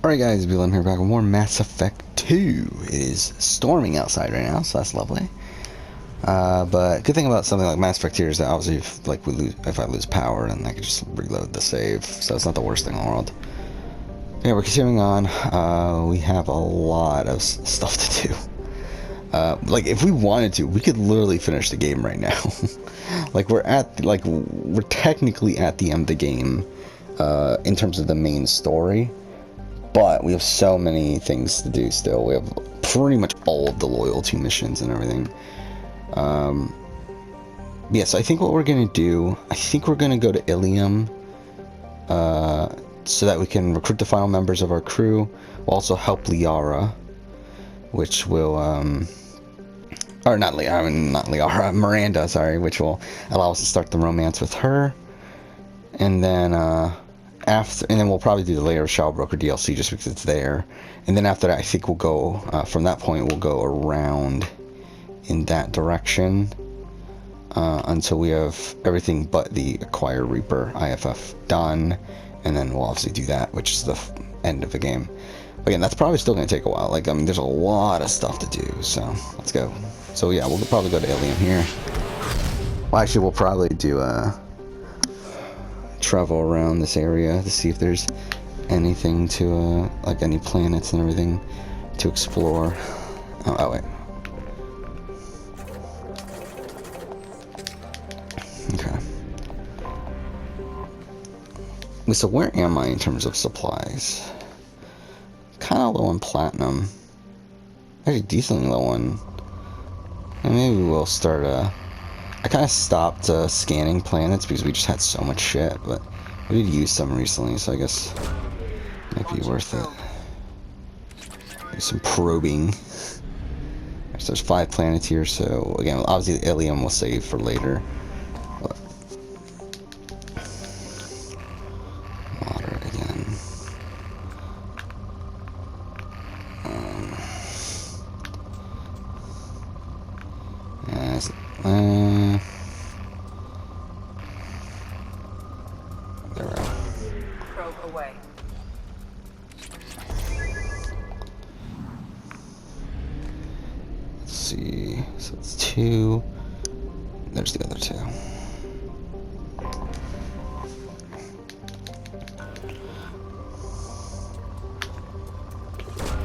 Alright guys, BLM here back with more Mass Effect 2. It is storming outside right now, so that's lovely. But good thing about something like Mass Effect 2 is that obviously if I lose power, then I can just reload the save, so it's not the worst thing in the world. Yeah, we're continuing on. We have a lot of stuff to do. Like if we wanted to, we could literally finish the game right now. we're technically at the end of the game in terms of the main story. But we have so many things to do still. We have pretty much all of the loyalty missions and everything. Yeah, so I think what we're going to do, I think we're going to go to Ilium so that we can recruit the final members of our crew. We'll also help Liara, which will, or not Liara, Miranda, sorry, which will allow us to start the romance with her. And then, and then we'll probably do the Layer of Shadowbroker DLC just because it's there. And then after that, I think we'll go, from that point, we'll go around in that direction until we have everything but the Acquire Reaper IFF done. And then we'll obviously do that, which is the end of the game. Again, that's probably still going to take a while. Like, I mean, there's a lot of stuff to do, so let's go. So yeah, we'll probably go to Ilium here. Well, actually, we'll probably do travel around this area to see if there's anything to like any planets and everything to explore. Oh wait. Okay. So where am I in terms of supplies? Kind of low on platinum. Actually decently low on. And maybe we'll start I kind of stopped scanning planets because we just had so much shit, but we did use some recently, so I guess it might be worth it. Do some probing. So there's 5 planets here, so again, obviously Ilium we'll save for later. But water again. There we go. Probe away. Let's see. So it's 2. There's the other 2.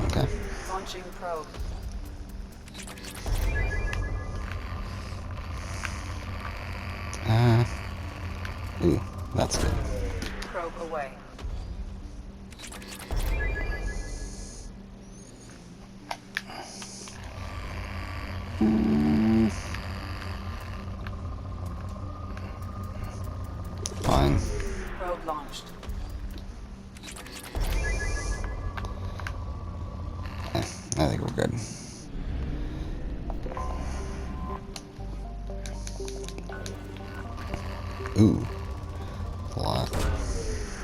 Okay. Launching probe. Ooh, that's good. Probe away. Fine. Probe launched. I think we're good. Ooh, a lot.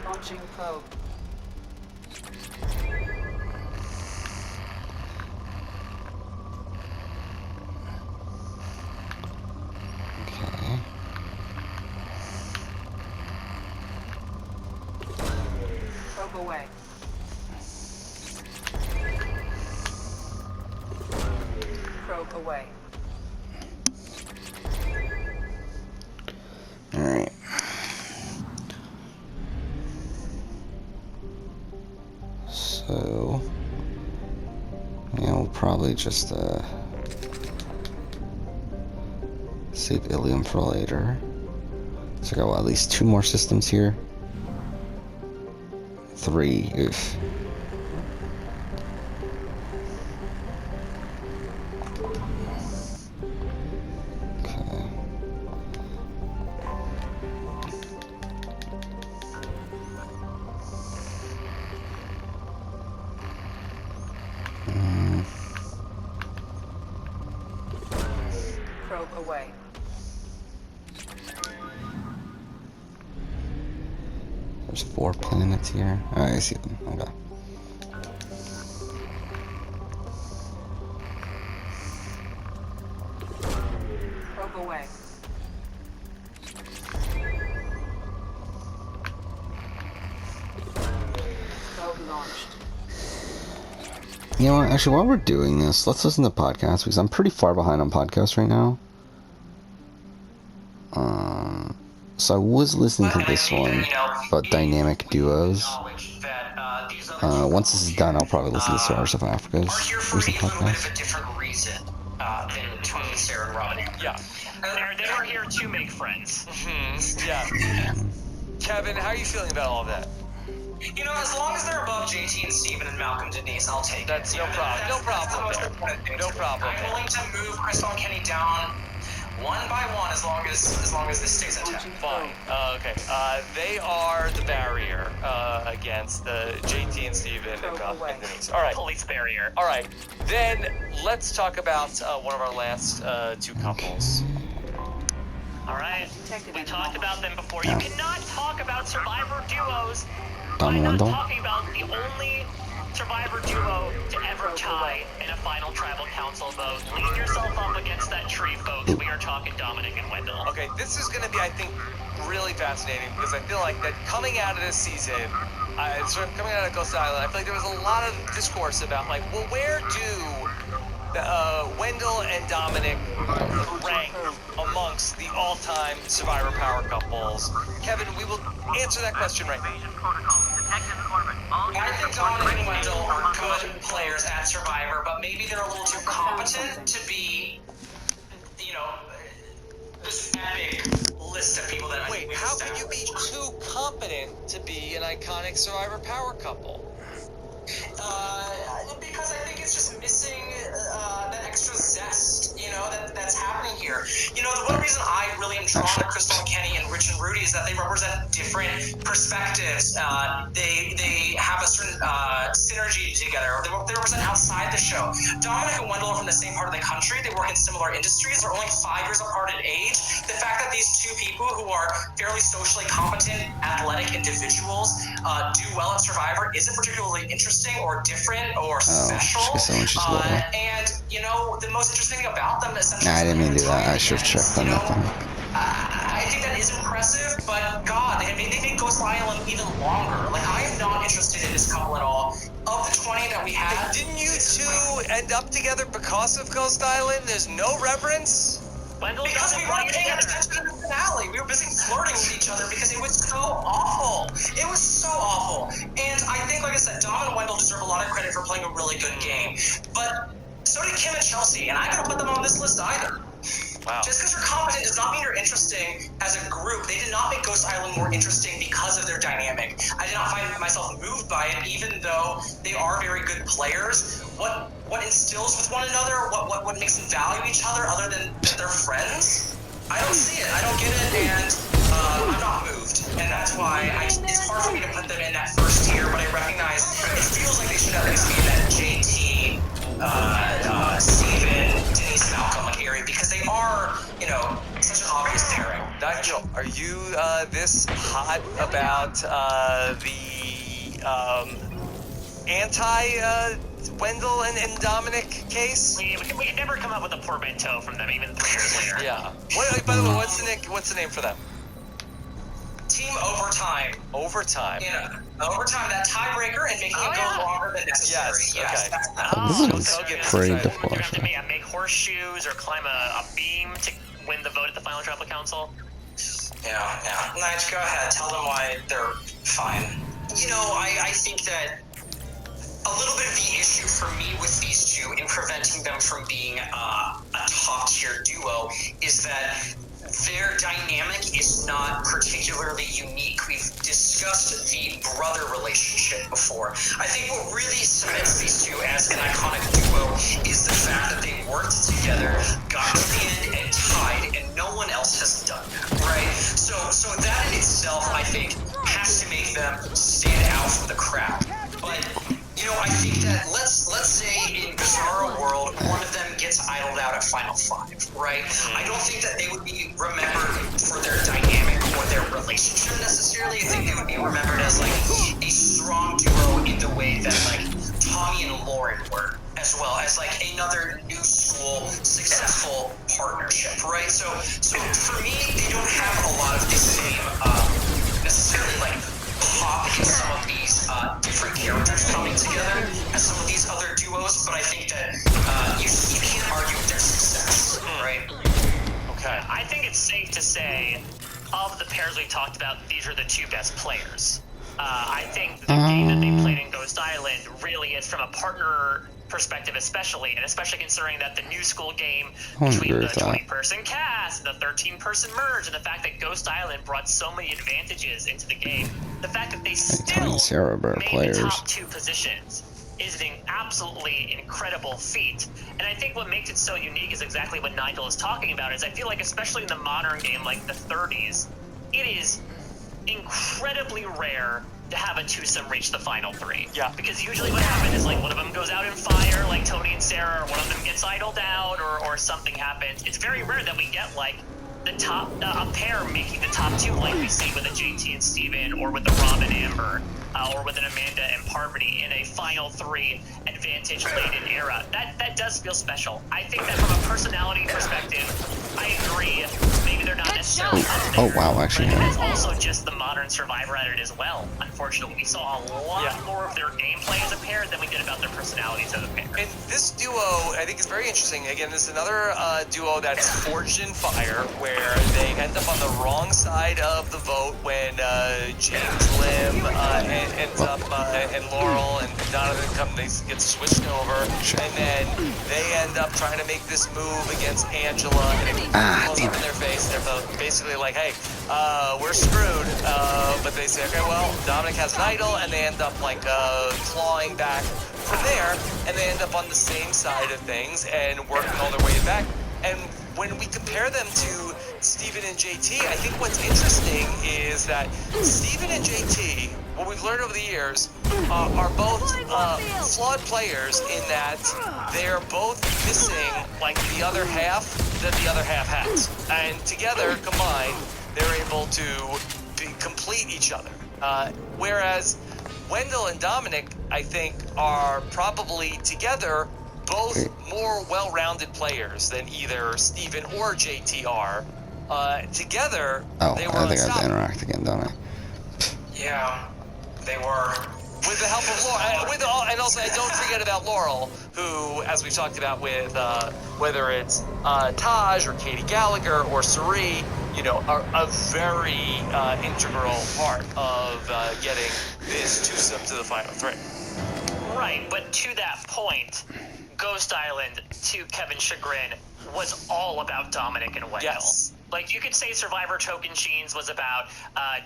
Launching probe. Okay. Probe away. Probe away. Alright. So, yeah, we'll probably just save Ilium for later. So I got at least 2 more systems here. 3, oof. Okay. Probe away. There's 4 planets here. Oh, I see them. Okay. Probe away. Probe launched. You know what? Actually, while we're doing this, let's listen to podcasts because I'm pretty far behind on podcasts right now. So I was listening to this one about dynamic duos. Once this is done, I'll probably listen to Stars of Africa's recent podcast. A different reason than Tony, Sarah, and Robin. Yeah. They were here to make friends. Yeah. Kevin, how are you feeling about all of that? You know, as long as they're above JT and Steven and Malcolm Denise, I'll take That's it. no problem. No problem there. No problem I'm there. willing to move Crystal and Kenny down one by one as long as this stays intact. Fine. Okay. They are the barrier against the JT and Steven and Denise. All right. Police barrier. All right. Then let's talk about one of our last two couples. All right. Detected We in talked the about them before. Yeah. You cannot talk about Survivor duos Don by not Wendell. talking about the only Survivor duo to ever tie in a final tribal council vote. Lean yourself up against that tree, folks. We are talking Dominic and Wendell. Okay, this is going to be, I think, really fascinating because I feel like that coming out of this season, sort of coming out of Ghost Island, I feel like there was a lot of discourse about, like, well, where do Wendell and Dominic rank amongst the all-time Survivor power couples? Kevin, we will answer that question right now. I think Dominic and Wendell are good players at Survivor, but maybe they're a little too competent to be, you know, this epic list of people that I Wait, think we've how can you be established. too competent to be an iconic Survivor power couple? Because I think it's just missing that extra zest, you know, that's happening here. You know, the one reason I really am drawn to Crystal and Kenny and Rich and Rudy is that they represent different perspectives. They have a certain synergy together. They represent outside the show. Dominic and Wendell are from the same part of the country. They work in similar industries. They're only 5 years apart in age. The fact that these two people who are fairly socially competent, athletic individuals do well at Survivor isn't particularly interesting or different or special. And, you know, the most interesting thing about them is Nah, I didn't mean to do that. I should have checked on that thing. I think that is impressive, but God, they made Ghost Island even longer. Like, I am not interested in this couple at all. Of the 20 that we had, Didn't you two end up together because of Ghost Island? There's no reverence? because we weren't paying attention to the finale. We were busy flirting with each other because it was so awful. It was so awful. And I think, like I said, Dom and Wendell deserve a lot of credit for playing a really good game. But so did Kim and Chelsea, and I couldn't put them on this list either. Wow. Just because you're competent does not mean you're interesting as a group. They did not make Ghost Island more interesting because of their dynamic. I did not find myself moved by it, even though they are very good players. What instills with one another? What makes them value each other than their friends? I don't see it. I don't get it, and I'm not moved. And that's why it's hard for me to put them in that first tier, but I recognize it feels like they should at least be in that JT, Steven, Denise, Malcolm, and Erie, because they are, you know, such an obvious pairing. Nigel, are you this hot about the anti-Wendell and Dominic case? We can never come up with a portmanteau from them, even 3 years later. Yeah. By the way, what's the name for them? Team Overtime. Overtime. Yeah, Overtime, that tiebreaker and making it go longer than necessary. Yes, okay. This I'll is give it pretty to difficult. You have to make horseshoes or climb a beam to win the vote at the final tribal council. Yeah. Nige, go ahead. Tell them why they're fine. You know, I think that a little bit of the issue for me with these two in preventing them from being a top-tier duo is that their dynamic is not particularly unique. We've discussed the brother relationship before. I think what really cements these two as an iconic duo is the fact that they worked together, got to the end, and tied, and no one else has done that, right? So that in itself, I think, has to make them stand out from the crowd. But you know, I think that let's say in Bizarro World, one of them gets idled out at Final Five, right? I don't think that they would be remembered for their dynamic or their relationship necessarily. I think they would be remembered as like a strong duo in the way that like Tommy and Lauren were, as well as like another new school successful partnership, right? So for me, they don't have a lot of the same necessarily like pop in some of these different characters coming together as some of these other duos say, of the pairs we talked about, these are the two best players. I think the game that they played in Ghost Island really is from a partner perspective, especially, and especially considering that the new school game between the 20-person cast, the 13-person merge, and the fact that Ghost Island brought so many advantages into the game, the fact that they still made the top 2 positions is an absolutely incredible feat. And I think what makes it so unique is exactly what Nigel is talking about, is I feel like, especially in the modern game, like the 30s, it is incredibly rare to have a twosome reach the final 3. Yeah. Because usually what happens is like one of them goes out in fire, like Tony and Sarah, or one of them gets idled out, or something happens. It's very rare that we get like the top a pair making the top 2, like we see with a JT and Steven, or with the Rob and Amber, or with an Amanda and Parvati in a final 3 advantage laden era. That does feel special. I think that from a personality perspective, I agree. Maybe they're not necessarily up there. Oh wow, actually. But it's also just the modern Survivor at it as well. Unfortunately, we saw a lot more of their gameplay as a pair than we did about their personalities as a pair. And this duo, I think, is very interesting. Again, this is another duo that's forged in fire, where they end up on the wrong side of the vote when James Lim ends up, and Laurel and Donovan get switched over, and then they end up trying to make this move against Angela, and it blows up in their face. They're basically like, hey, we're screwed, but they say, okay, well, Dominic has an idol, and they end up like clawing back from there, and they end up on the same side of things and working all their way back. And when we compare them to Steven and JT, I think what's interesting is that Steven and JT, what we've learned over the years, are both flawed players in that they're both missing like the other half that the other half has. And together, combined, they're able to complete each other. Whereas Wendell and Dominic, I think, are probably together both more well-rounded players than either Steven or JT are. Together, they were I think I have to interact again, don't I? Yeah, they were. With the help of Laurel, and also don't forget about Laurel, who, as we've talked about with whether it's Taj or Katie Gallagher or Suri, you know, are a very integral part of getting this twosome to the final 3. Right, but to that point, Ghost Island, to Kevin's chagrin, was all about Dominic and Wendell. Yes. Like, you could say Survivor Token Sheens was about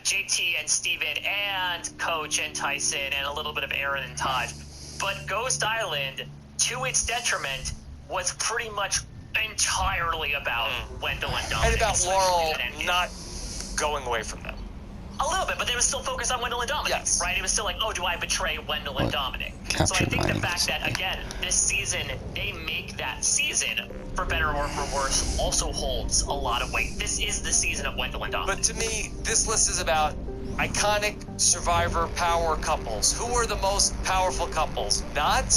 JT and Steven and Coach and Tyson and a little bit of Aaron and Taj. But Ghost Island, to its detriment, was pretty much entirely about Wendell and Dominic. And about Laurel not going away from them. A little bit, but they were still focused on Wendell and Dominic, yes. Right? It was still like, oh, do I betray Wendell and Dominic? Captured So I think the mining fact that, again, this season, they make that season, for better or for worse, also holds a lot of weight. This is the season of Wendell and Dominic. But to me, this list is about iconic Survivor power couples. Who were the most powerful couples? Not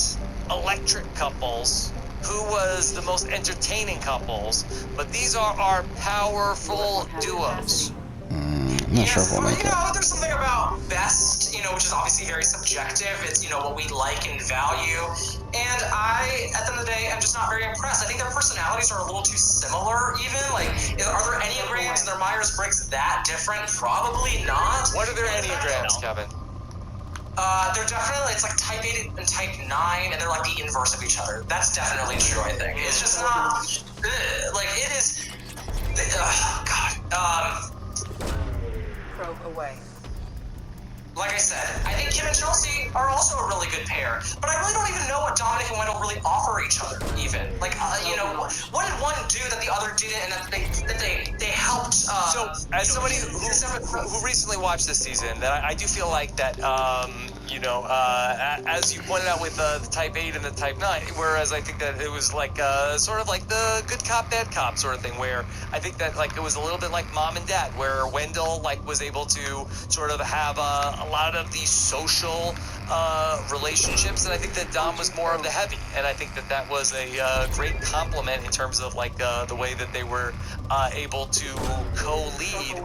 electric couples. Who was the most entertaining couples? But these are our powerful duos. I'm not sure if we'll make it. There's something about best, which is obviously very subjective. It's, what we like and value. And I, at the end of the day, I'm just not very impressed. I think their personalities are a little too similar, even. Like, are their Enneagrams and their Myers-Briggs that different? Probably not. What are their Enneagrams, Kevin? They're definitely, it's like type 8 and type 9, and they're like the inverse of each other. That's definitely true, I think. It's just not, like, it is, Probe away. Like I said, I think Kim and Chelsea are also a really good pair, but I really don't even know what Dominic and Wendell really offer each other, even. Like, what did one do that the other didn't, and that they helped, So, as somebody who recently watched this season, that I do feel like that, as you pointed out with the type 8 and the type 9, whereas I think that it was like sort of like the good cop, bad cop sort of thing, where I think that like it was a little bit like mom and dad, where Wendell like was able to sort of have a lot of these social relationships, and I think that Dom was more of the heavy, and I think that that was a great compliment in terms of like the way that they were able to co-lead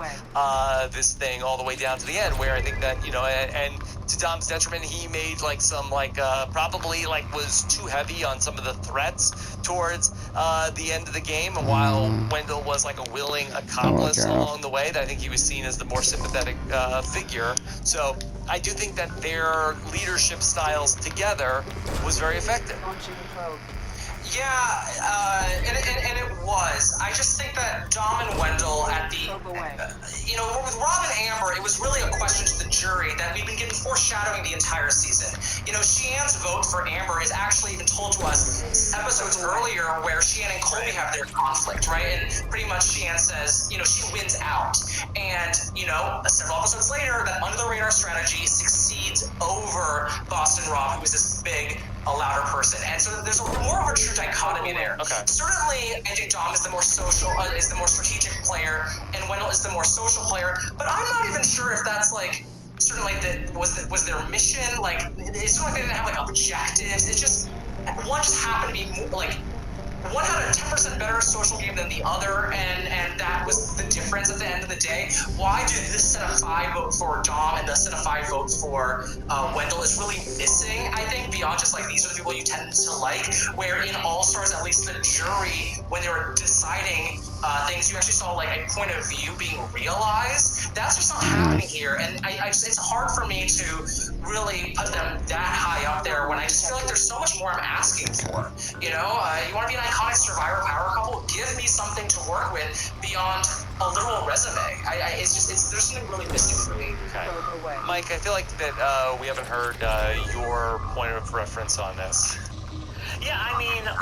this thing all the way down to the end, where I think that, and to Dom's detriment. He made like some probably was too heavy on some of the threats towards the end of the game, while Wendell was like a willing accomplice along the way. That I think he was seen as the more sympathetic figure. So I do think that their leadership styles together was very effective. Launching probe. Yeah, and it was. I just think that Dom and Wendell at the, Probe away. With Rob and Amber, it was really a question to the jury that we've been getting foreshadowing the entire season. Sheann's vote for Amber is actually even told to us episodes earlier where Sheann and Colby have their conflict, right? And pretty much Sheann says, she wins out. And, several episodes later, that under the radar strategy succeeds over Boston Rob, who is this big, a louder person. And so there's more of a true dichotomy there. Okay. Certainly, I think Dom is the more social, is the more strategic player, and Wendell is the more social player. But I'm not even sure if that's certainly was their mission. It's sort of like they didn't have objectives. It's just one just happened to be one had a 10% better social game than the other, and that was the difference at the end of the day. Why did this set of 5 vote for Dom and the set of 5 vote for Wendell is really missing, I think, beyond just these are the people you tend to like, where in All Stars, at least the jury, when they were deciding things, you actually saw a point of view being realized. That's just not happening here, and it's hard for me to really put them that high up there when I just feel like there's so much more I'm asking for. You want to be an iconic Survivor power couple? Give me something to work with beyond a literal resume. There's something really missing for me. Okay. Probe away. Mike, I feel like that we haven't heard your point of reference on this. Yeah,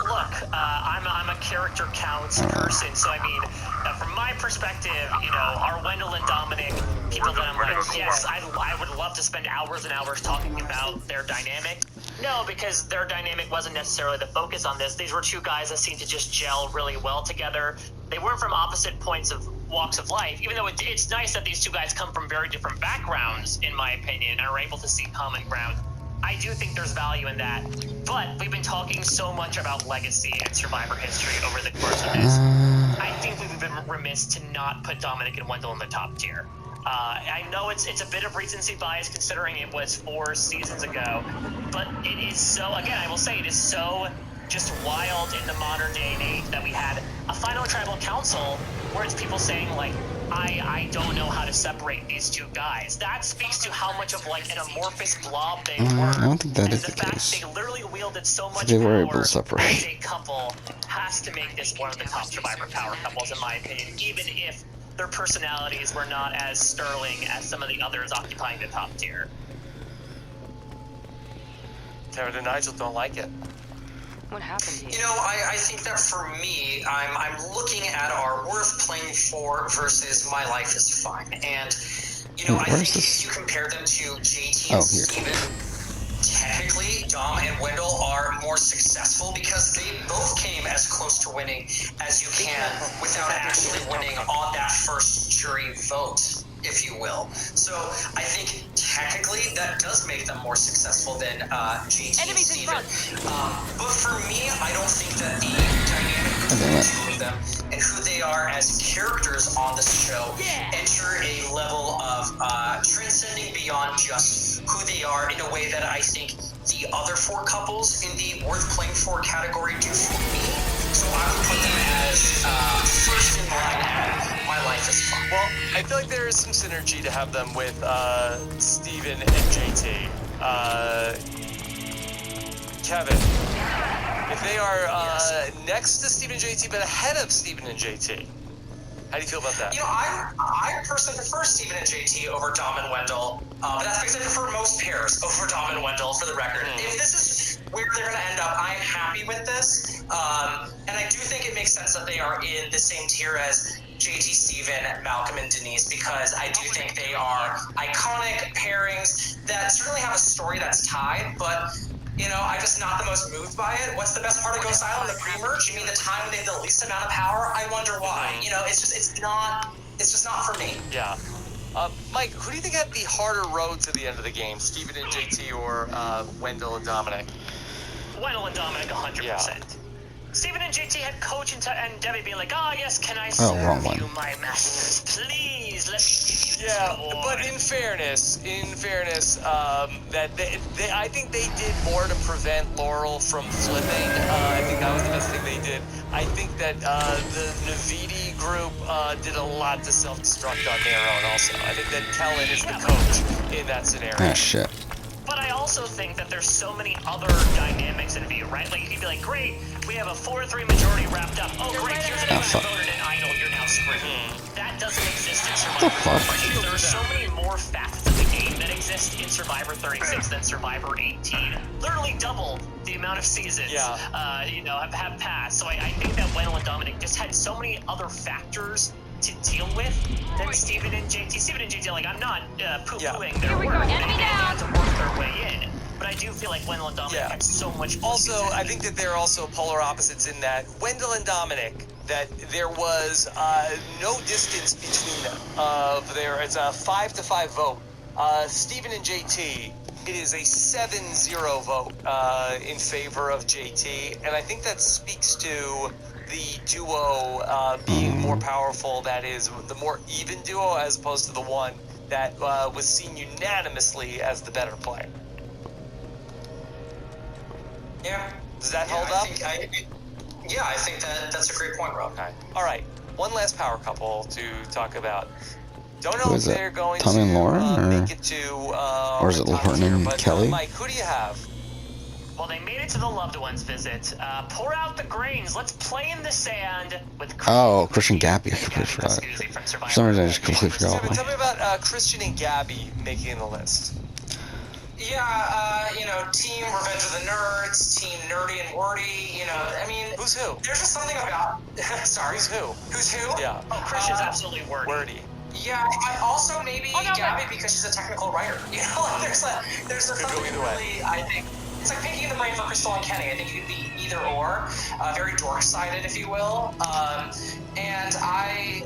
look, I'm a character counts person, so from my perspective, are Wendell and Dominic people that I'm like, yes, I would love to spend hours and hours talking about their dynamic? No, because their dynamic wasn't necessarily the focus on this. These were two guys that seemed to just gel really well together. They weren't from opposite points of walks of life, even though it's nice that these two guys come from very different backgrounds, in my opinion, and are able to see common ground. I do think there's value in that, but we've been talking so much about legacy and Survivor history over the course of this. I think we've been remiss to not put Dominic and Wendell in the top tier. I know it's a bit of recency bias considering it was 4 seasons ago, but it is so, again, I will say it is so just wild in the modern day and age that we had a final tribal council where it's people saying I don't know how to separate these two guys. That speaks to how much of an amorphous blob they were. I don't think that is the fact case. They literally wielded so much They were power able to separate. as a couple has to make this one of the top Survivor power couples, in my opinion, even if their personalities were not as sterling as some of the others occupying the top tier. Tara and Nigel don't like it. What happened here? I think that for me, I'm looking at our worth playing for versus my life is fine. And, I think if you compare them to JT and Steven, technically, Dom and Wendell are more successful because they both came as close to winning as you can without actually winning on that first jury vote, if you will. So I think technically that does make them more successful than JT and Steven. But for me, I don't think that the dynamic between the two of them and who they are as characters on the show enter a level of transcending beyond just who they are in a way that I think the other 4 couples in the worth playing for category do for me. So I would put them as first in line at my life is fun. Well, I feel like there is some synergy to have them with Steven and JT. Kevin, if they are next to Steven and JT but ahead of Steven and JT, how do you feel about that? I personally prefer Steven and JT over Dom and Wendell, but that's because I prefer most pairs over Dom and Wendell, for the record. If this is where they're going to end up, I'm happy with this, and I do think it makes sense that they are in the same tier as JT, Steven, Malcolm, and Denise, because I do think they are iconic pairings that certainly have a story that's tied, but I'm just not the most moved by it. What's the best part of Ghost Island? The pre-merge? You mean the time when they have the least amount of power? I wonder why. It's just not for me. Yeah. Mike, who do you think had the harder road to the end of the game? Steven and JT or Wendell and Dominic? Wendell and Dominic, 100%. Yeah. Steven and JT had Coach and Debbie being like, "Ah, yes, can I Oh, wrong serve one. you, my masters? Please, let me give you this Yeah, reward." but in fairness, that I think they did more to prevent Laurel from flipping. I think that was the best thing they did. I think that the Navidi group did a lot to self-destruct on their own also. I think that Kellen is the coach in that scenario. Ah, shit. But I also think that there's so many other dynamics in view, right? Like, you could be like, great, we have a 4-3 majority wrapped up. Oh, great, here's anyone fuck. that voted in Idol, you're now screwed. That doesn't exist in The Survivor fuck? 36. There are so many more facets of the game that exist in Survivor 36 than Survivor 18. Literally double the amount of seasons, have passed. So I think that Wendell and Dominic just had so many other factors to deal with than Steven and JT. Steven and JT, like, I'm not poo-pooing their work. They had to work their way in. But I do feel like Wendell and Dominic had so much more Also, season. I think that they're also polar opposites in that Wendell and Dominic, that there was no distance between them. It's a 5-5 vote. Steven and JT, it is a 7-0 vote in favor of JT, and I think that speaks to the duo being more powerful. That is the more even duo as opposed to the one that was seen unanimously as the better player. Yeah. Does that hold up? I think that's a great point, Rob. Okay. All right. One last power couple to talk about. Don't Who know if is it? they're going Tommy and Lauren, to or- make it to. or is it Lauren and but, Kelly? Mike, who do you have? Well, they made it to the loved ones visit. Pour out the grains. Let's play in the sand with. Oh, Christian Gabby. I completely forgot. For some reason, I just completely forgot. Tell me about Christian and Gabby making the list. Yeah, Team Revenge of the Nerds, Team Nerdy and Wordy, I mean... Who's who? There's just something about... Sorry. Who's who? Who's who? Yeah. Oh, Christian's absolutely wordy. Wordy. Yeah, I also maybe Gabby because she's a technical writer. There's Could go either way. really, I think... It's like picking the brain for Crystal and Kenny. I think you could be either or, very dork-sided, if you will. And I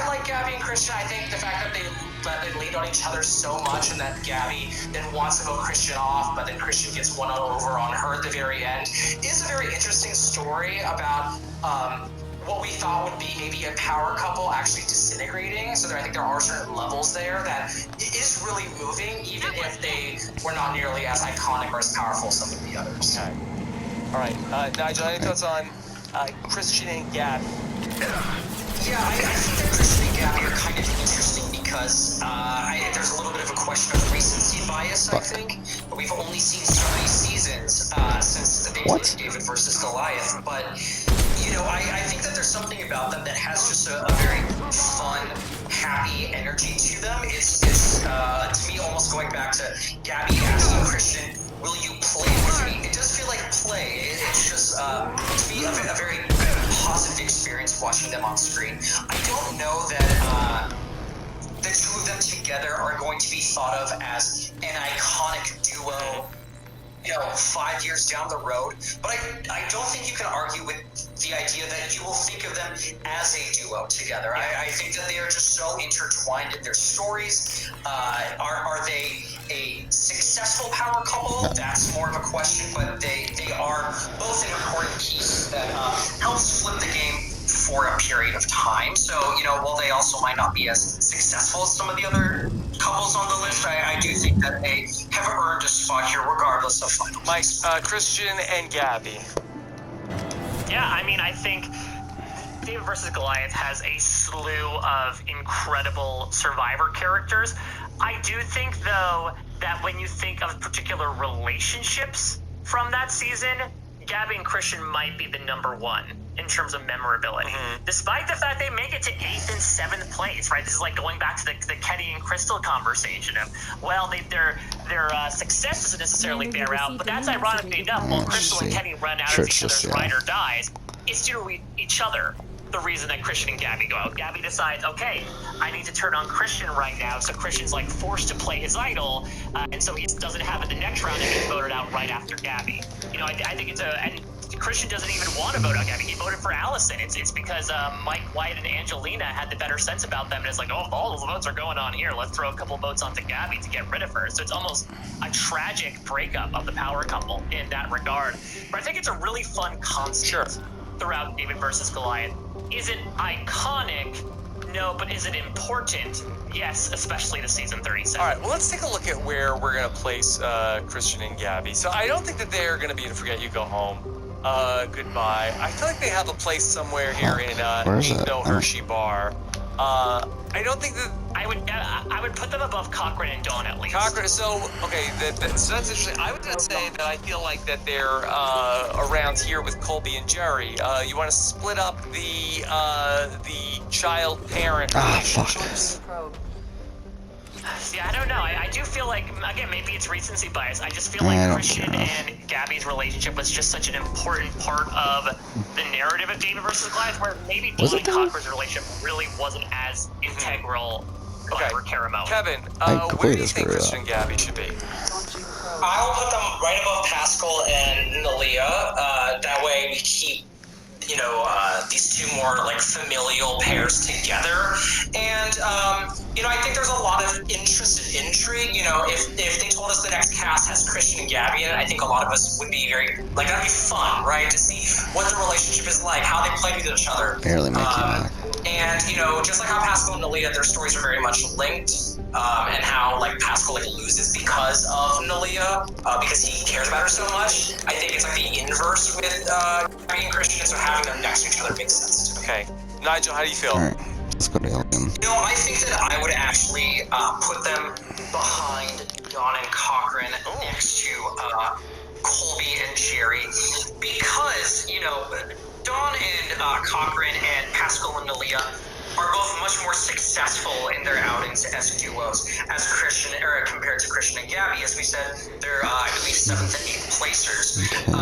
like Gabby and Christian. I think the fact that they leaned on each other so much, and that Gabby then wants to vote Christian off, but then Christian gets one over on her at the very end, is a very interesting story about what we thought would be maybe a power couple actually disintegrating. So I think there are certain levels there that it is really moving, even if they were not nearly as iconic or as powerful as some of the others. Okay. All right. Nigel, any thoughts on Christian and Gabby? Yeah, I think that Christian and Gabby are kind of interesting because there's a little bit of a question of recency bias, I think. But we've only seen so many seasons since they played David versus Goliath. But, I think that there's something about them that has just a very fun, happy energy to them. It's to me, almost going back to Gabby asking Christian, will you play with me? It does feel like play. It's just, to me, a very positive experience watching them on screen. I don't know that the two of them together are going to be thought of as an iconic duo, 5 years down the road. But I don't think you can argue with the idea that you will think of them as a duo together. I think that they are just so intertwined in their stories. Are they a successful power couple? That's more of a question, but they are both an important piece that helps flip the game for a period of time. So, while they also might not be as successful as some of the other couples on the list, I do think that they have earned a spot here regardless of final. Mike, Christian and Gabby. Yeah, I mean, I think David versus Goliath has a slew of incredible Survivor characters. I do think, though, that when you think of particular relationships from that season, Gabby and Christian might be the number one in terms of memorability, despite the fact they make it to 8th and 7th place, right? This is like going back to the Kenny and Crystal conversation of, well, their success doesn't necessarily bear out, but that's ironically enough, while Crystal and Kenny run out of each other's ride or dies, it's due to each other. The reason that Christian and Gabby go out. Gabby decides, okay, I need to turn on Christian right now, so Christian's like forced to play his idol, and so he doesn't have it the next round and gets voted out right after Gabby. I think and Christian doesn't even want to vote on Gabby. He voted for Allison. It's because Mike White and Angelina had the better sense about them, and it's like, oh, if all those votes are going on here, let's throw a couple votes onto Gabby to get rid of her. So it's almost a tragic breakup of the power couple in that regard. But I think it's a really fun concept. Sure. throughout David versus Goliath. Is it iconic? No, but is it important? Yes, especially the season 37. All right, well, let's take a look at where we're going to place Christian and Gabby. So I don't think that they're going to be in Forget You Go Home. Goodbye. I feel like they have a place somewhere here in Ain't No Hershey Bar. I don't think that... I would put them above Cochran and Dawn at least. Cochran, so, okay, so that's interesting. I would say that I feel like that they're around here with Colby and Jerry. You want to split up the child-parent relationships. See, I don't know. I do feel like, again, maybe it's recency bias. I just feel like Christian and Gabby's relationship was just such an important part of the narrative of David versus Goliath, where maybe Dawn and Cochran's relationship really wasn't as integral. Okay, Caramel. Kevin, where do you think Christian and Gabby should be? I'll put them right above Pascal and Nalia. That way we keep, these two more like familial pairs together. And, I think there's a lot of interest and intrigue. If they told us the next cast has Christian and Gabby in it, I think a lot of us would be very, that'd be fun, right? To see what the relationship is like, how they play with each other. Barely make you laugh. And, just like how Pascal and Nalia, their stories are very much linked, and how, Pascal, loses because of Nalia, because he cares about her so much. I think it's, the inverse with Gabby and Christian, so having them next to each other makes sense to me. Okay. Nigel, how do you feel? All right, let's go to Ilium. I think that I would actually put them behind Dawn and Cochran next to Colby and Jerry, because, Dawn and Cochran and Pascal and Nalia are both much more successful in their outings as duos as compared to Christian and Gabby. As we said, they're, I believe, 7th and 8th placers. And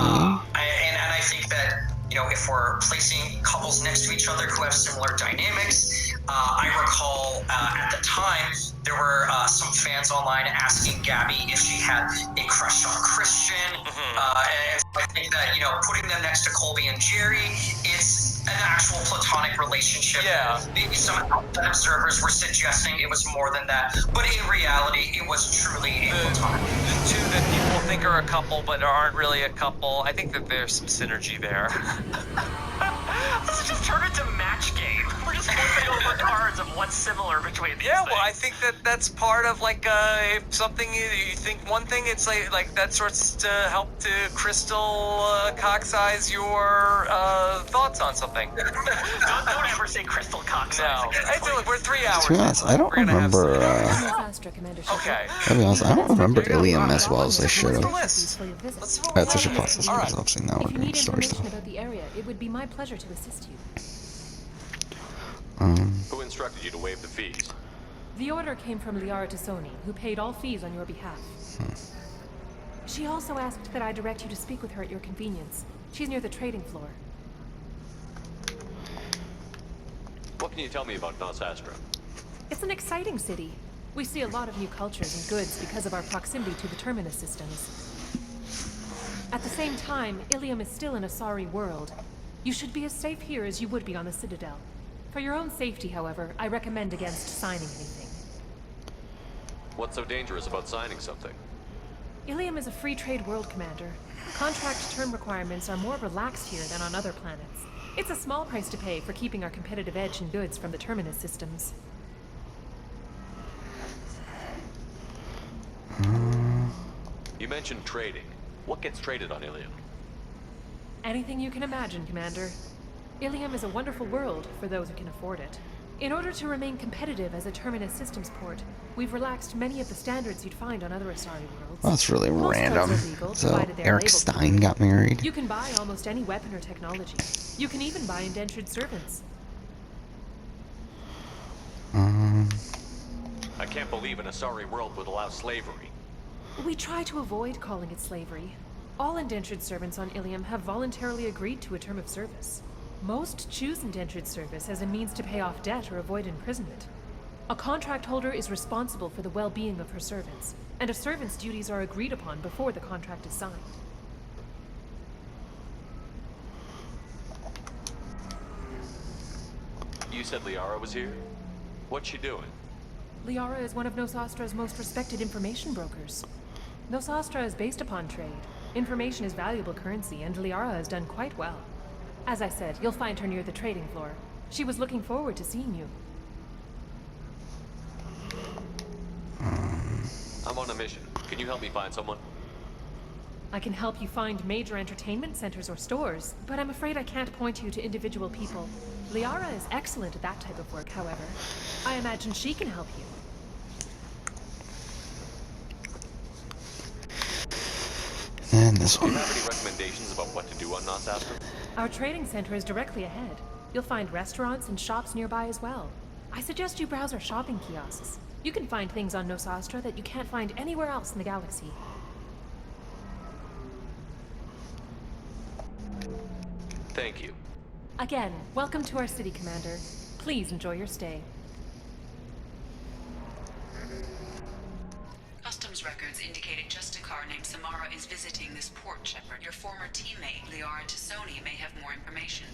I think that, if we're placing couples next to each other who have similar dynamics, I recall at the time there were some fans online asking Gabby if she had a crush on Christian. And I think that, putting them next to Colby and Jerry, it's an actual platonic relationship. Yeah. Maybe some outside observers were suggesting it was more than that, but in reality, it was truly a platonic. The two that people think are a couple but aren't really a couple, I think that there's some synergy there. Let's just turn it to match game. We're just flipping over cards of what's similar between these things. Well, I think that's part of something you think one thing. It's like that sorts to help to crystal cocksize your thoughts on something. don't ever say crystal cocksize. No, hey, look, we're 3 hours. To be honest, I don't remember. Okay. To be honest, I don't remember Ilium as well as I should have. Let's That's such a process because obviously now we're If you doing need story information stuff. about the area, it would be my pleasure to assist you. Who instructed you to waive the fees? The order came from Liara Tassoni, who paid all fees on your behalf. She also asked that I direct you to speak with her at your convenience. She's near the trading floor. What can you tell me about Nos Astra? It's an exciting city. We see a lot of new cultures and goods because of our proximity to the Terminus systems. At the same time, Ilium is still an Asari world. You should be as safe here as you would be on the Citadel. For your own safety, however, I recommend against signing anything. What's so dangerous about signing something? Ilium is a free trade world, Commander. Contract term requirements are more relaxed here than on other planets. It's a small price to pay for keeping our competitive edge in goods from the Terminus systems. You mentioned trading. What gets traded on Ilium? Anything you can imagine, Commander. Ilium is a wonderful world for those who can afford it. In order to remain competitive as a Terminus systems port, we've relaxed many of the standards you'd find on other Asari worlds. That's really Most random. drugs are legal, So provided they're Eric labeled Stein got married. You can buy almost any weapon or technology. You can even buy indentured servants. I can't believe an Asari world would allow slavery. We try to avoid calling it slavery. All indentured servants on Ilium have voluntarily agreed to a term of service. Most choose indentured service as a means to pay off debt or avoid imprisonment. A contract holder is responsible for the well-being of her servants, and a servant's duties are agreed upon before the contract is signed. You said Liara was here? What's she doing? Liara is one of Nos Astra's most respected information brokers. Nos Astra is based upon trade. Information is valuable currency, and Liara has done quite well. As I said, you'll find her near the trading floor. She was looking forward to seeing you. I'm on a mission. Can you help me find someone? I can help you find major entertainment centers or stores, but I'm afraid I can't point you to individual people. Liara is excellent at that type of work, however. I imagine she can help you. And this Do you one. have any recommendations about what to do on Nosastra? Our trading center is directly ahead. You'll find restaurants and shops nearby as well. I suggest you browse our shopping kiosks. You can find things on Nosastra that you can't find anywhere else in the galaxy. Thank you. Again, welcome to our city, Commander. Please enjoy your stay. Customs records indicated just a car named Samara is visiting this port, Shepard. Your former teammate, Liara Tassoni, may have more information.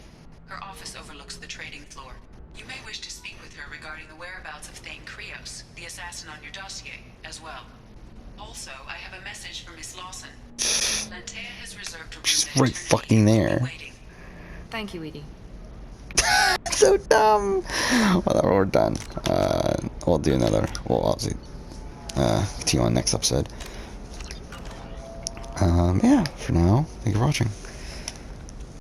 Her office overlooks the trading floor. You may wish to speak with her regarding the whereabouts of Thane Krios, the assassin on your dossier, as well. Also, I have a message for Miss Lawson. Lantea has reserved a room She's that right eternity fucking will be there. waiting. Thank you, Edie. So dumb. Whatever, we're done. We'll do another. We'll obviously continue on next episode. Yeah, for now, thank you for watching.